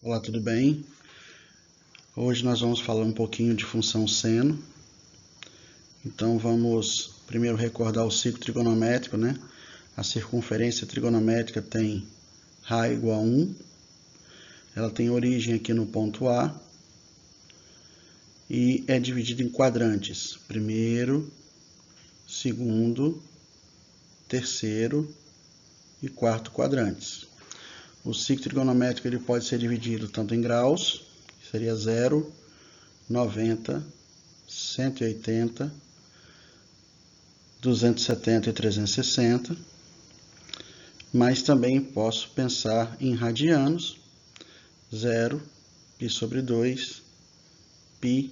Olá, tudo bem? Hoje nós vamos falar um pouquinho de função seno. Então vamos primeiro recordar o ciclo trigonométrico, né? A circunferência trigonométrica tem ρ igual a 1. Ela tem origem aqui no ponto A e é dividida em quadrantes. Primeiro, segundo, terceiro e quarto quadrantes. O ciclo trigonométrico ele pode ser dividido tanto em graus, que seria 0, 90, 180, 270 e 360, mas também posso pensar em radianos, 0, π sobre 2, π,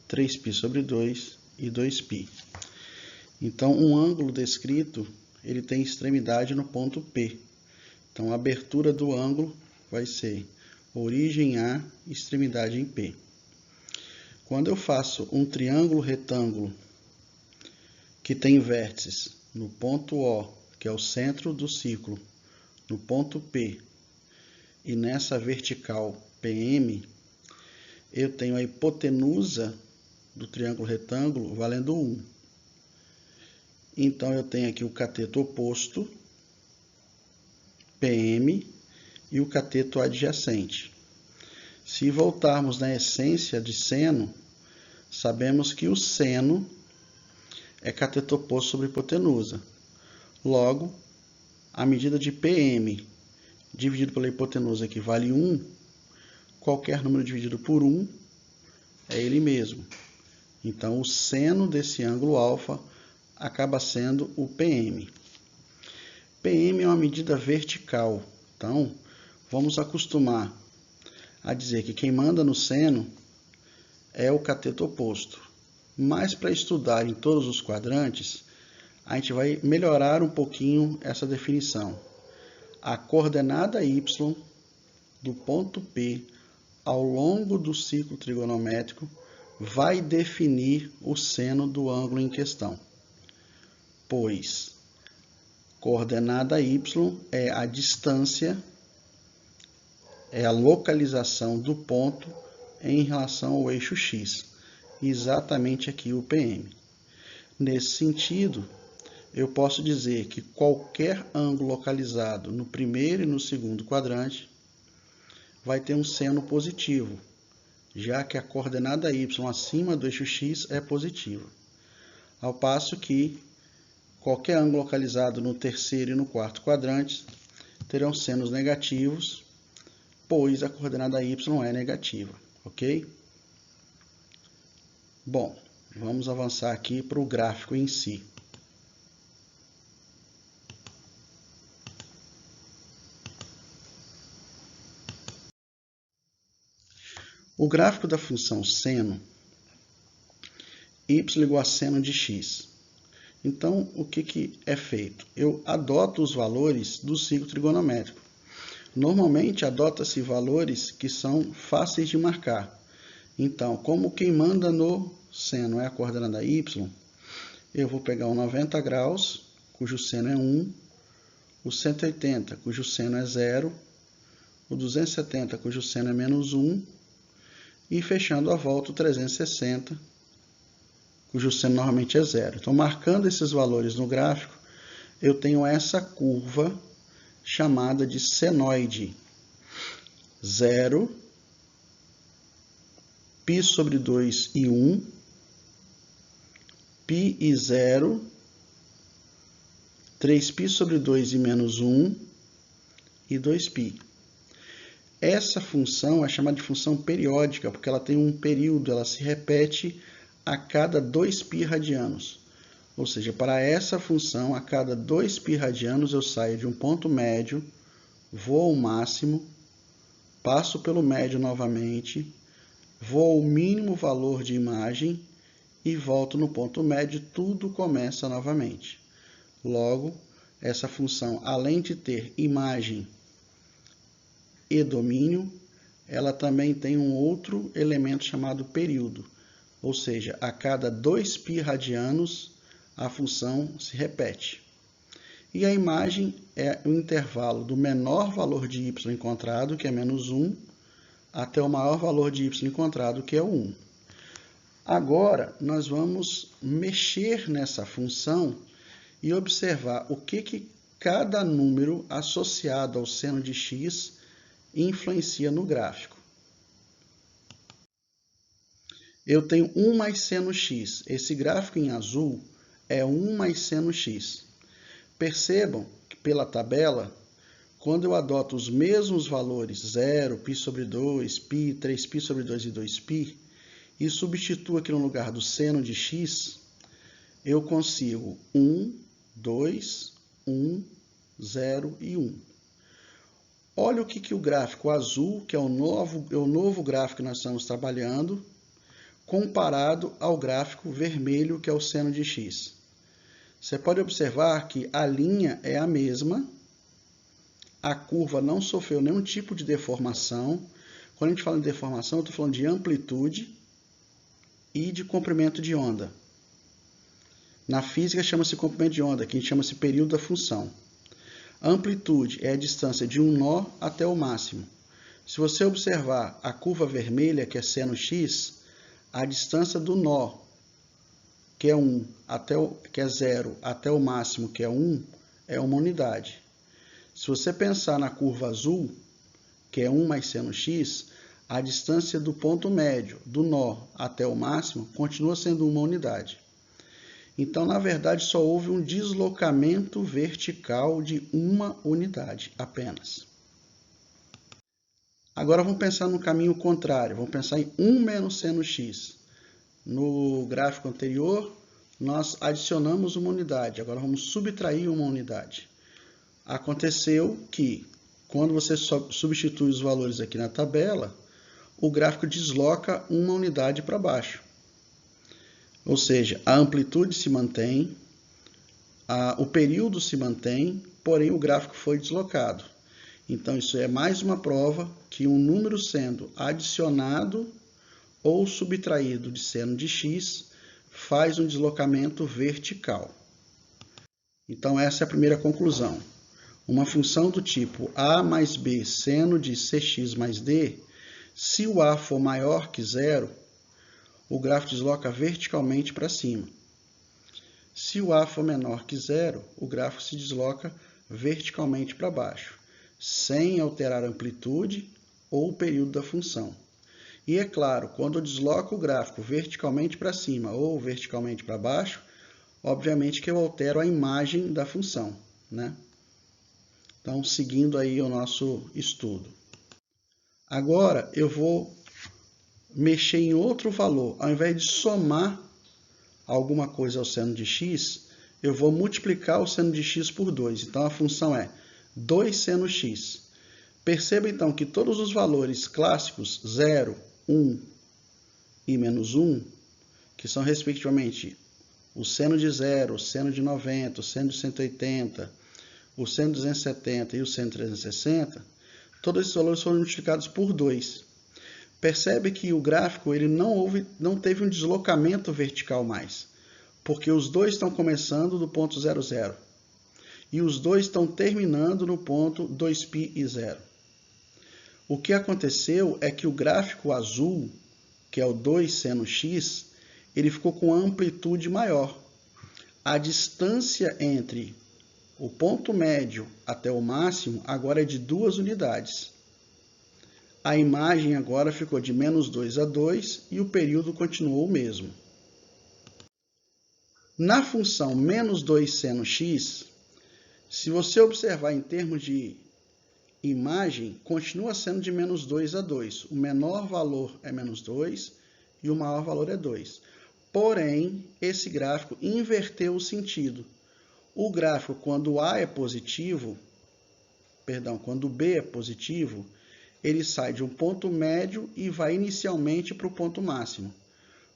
3π sobre 2 e 2π. Então, um ângulo descrito, ele tem extremidade no ponto P. Então, a abertura do ângulo vai ser origem A, extremidade em P. Quando eu faço um triângulo retângulo que tem vértices no ponto O, que é o centro do ciclo, no ponto P, e nessa vertical PM, eu tenho a hipotenusa do triângulo retângulo valendo 1. Então, eu tenho aqui o cateto oposto, PM, e o cateto adjacente. Se voltarmos na essência de seno, sabemos que o seno é cateto oposto sobre hipotenusa. Logo, a medida de PM dividido pela hipotenusa que vale 1, qualquer número dividido por 1 é ele mesmo. Então, o seno desse ângulo alfa acaba sendo o PM. PM é uma medida vertical. Então, vamos acostumar a dizer que quem manda no seno é o cateto oposto. Mas para estudar em todos os quadrantes, a gente vai melhorar um pouquinho essa definição. A coordenada y do ponto P ao longo do ciclo trigonométrico vai definir o seno do ângulo em questão, pois coordenada y é a distância, é a localização do ponto em relação ao eixo x, exatamente aqui o PM. Nesse sentido, eu posso dizer que qualquer ângulo localizado no primeiro e no segundo quadrante vai ter um seno positivo, já que a coordenada y acima do eixo x é positiva. Ao passo que qualquer ângulo localizado no terceiro e no quarto quadrantes terão senos negativos, pois a coordenada y é negativa, ok? Bom, vamos avançar aqui para o gráfico em si. O gráfico da função seno, y igual a seno de x. Então, o que é feito? Eu adoto os valores do ciclo trigonométrico. Normalmente, adota-se valores que são fáceis de marcar. Então, como quem manda no seno é a coordenada y, eu vou pegar o 90 graus, cujo seno é 1, o 180, cujo seno é 0, o 270, cujo seno é menos 1, e fechando a volta o 360, cujo seno normalmente é 0. Então, marcando esses valores no gráfico, eu tenho essa curva chamada de senoide. 0, π sobre 2 e 1, π e 0, 3π sobre 2 e menos 1 e 2π. Essa função é chamada de função periódica, porque ela tem um período, ela se repete a cada 2π radianos. Ou seja, para essa função, a cada 2π radianos eu saio de um ponto médio, vou ao máximo, passo pelo médio novamente, vou ao mínimo valor de imagem e volto no ponto médio, tudo começa novamente. Logo, essa função, além de ter imagem e domínio, ela também tem um outro elemento chamado período. Ou seja, a cada 2π radianos, a função se repete. E a imagem é o intervalo do menor valor de y encontrado, que é menos 1, até o maior valor de y encontrado, que é o 1. Agora, nós vamos mexer nessa função e observar o que cada número associado ao seno de x influencia no gráfico. Eu tenho 1 mais seno x. Esse gráfico em azul é 1 mais seno x. Percebam que pela tabela, quando eu adoto os mesmos valores 0, π sobre 2, π, 3π sobre 2 e 2π, e substituo aqui no lugar do seno de x, eu consigo 1, 2, 1, 0 e 1. Olha o que o gráfico azul, que é o novo gráfico que nós estamos trabalhando, comparado ao gráfico vermelho, que é o seno de x. Você pode observar que a linha é a mesma, a curva não sofreu nenhum tipo de deformação. Quando a gente fala em deformação, eu estou falando de amplitude e de comprimento de onda. Na física chama-se comprimento de onda, que a gente chama-se período da função. A amplitude é a distância de um nó até o máximo. Se você observar a curva vermelha, que é seno x, a distância do nó, que é 1, que é 0, até o máximo, que é 1, é uma unidade. Se você pensar na curva azul, que é 1 mais seno x, a distância do ponto médio, do nó até o máximo, continua sendo uma unidade. Então, na verdade, só houve um deslocamento vertical de uma unidade apenas. Agora vamos pensar no caminho contrário, vamos pensar em 1 menos seno x. No gráfico anterior, nós adicionamos uma unidade, agora vamos subtrair uma unidade. Aconteceu que, quando você substitui os valores aqui na tabela, o gráfico desloca uma unidade para baixo. Ou seja, a amplitude se mantém, o período se mantém, porém o gráfico foi deslocado. Então, isso é mais uma prova que um número sendo adicionado ou subtraído de seno de x faz um deslocamento vertical. Então, essa é a primeira conclusão. Uma função do tipo a mais b seno de cx mais d, se o a for maior que 0, o gráfico desloca verticalmente para cima. Se o a for menor que 0, o gráfico se desloca verticalmente para baixo, sem alterar a amplitude ou o período da função. E é claro, quando eu desloco o gráfico verticalmente para cima ou verticalmente para baixo, obviamente que eu altero a imagem da função, né? Então, seguindo aí o nosso estudo. Agora, eu vou mexer em outro valor. Ao invés de somar alguma coisa ao seno de x, eu vou multiplicar o seno de x por 2. Então, a função é 2 seno x. Perceba, então, que todos os valores clássicos, 0, 1 e menos 1, que são, respectivamente, o seno de 0, o seno de 90, o seno de 180, o seno de 270 e o seno de 360, todos esses valores foram multiplicados por 2. Percebe que o gráfico ele não teve um deslocamento vertical mais, porque os dois estão começando do ponto 0, 0. E os dois estão terminando no ponto 2π e 0. O que aconteceu é que o gráfico azul, que é o 2 seno x, ele ficou com amplitude maior. A distância entre o ponto médio até o máximo agora é de 2 unidades. A imagem agora ficou de menos 2 a 2 e o período continuou o mesmo. Na função menos 2 seno x, se você observar em termos de imagem, continua sendo de menos 2 a 2. O menor valor é menos 2 e o maior valor é 2. Porém, esse gráfico inverteu o sentido. O gráfico, quando A é positivo, quando B é positivo, ele sai de um ponto médio e vai inicialmente para o ponto máximo.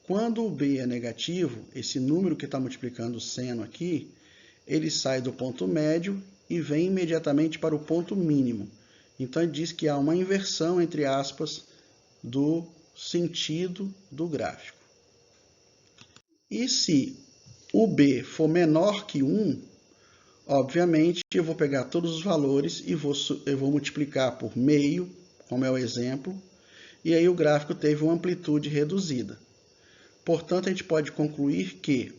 Quando o B é negativo, esse número que está multiplicando o seno aqui, ele sai do ponto médio e vem imediatamente para o ponto mínimo. Então, ele diz que há uma inversão, entre aspas, do sentido do gráfico. E se o B for menor que 1, obviamente, eu vou pegar todos os valores e eu vou multiplicar por meio, como é o exemplo, e aí o gráfico teve uma amplitude reduzida. Portanto, a gente pode concluir que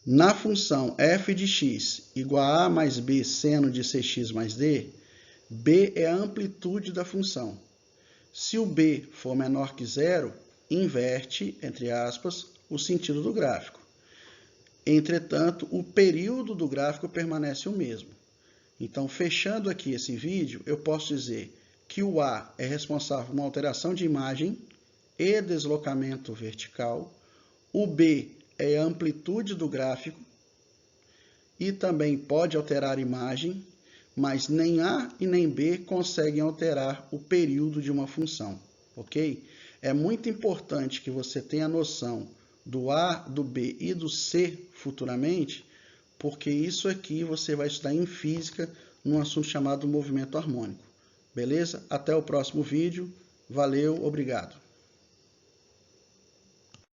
na função f de x igual a mais b seno de cx mais d, b é a amplitude da função. Se o b for menor que zero, inverte, entre aspas, o sentido do gráfico. Entretanto, o período do gráfico permanece o mesmo. Então, fechando aqui esse vídeo, eu posso dizer que o A é responsável por uma alteração de imagem e deslocamento vertical, o B é a amplitude do gráfico e também pode alterar a imagem, mas nem A e nem B conseguem alterar o período de uma função, ok? É muito importante que você tenha noção do A, do B e do C futuramente, porque isso aqui você vai estudar em física num assunto chamado movimento harmônico. Beleza? Até o próximo vídeo. Valeu, obrigado.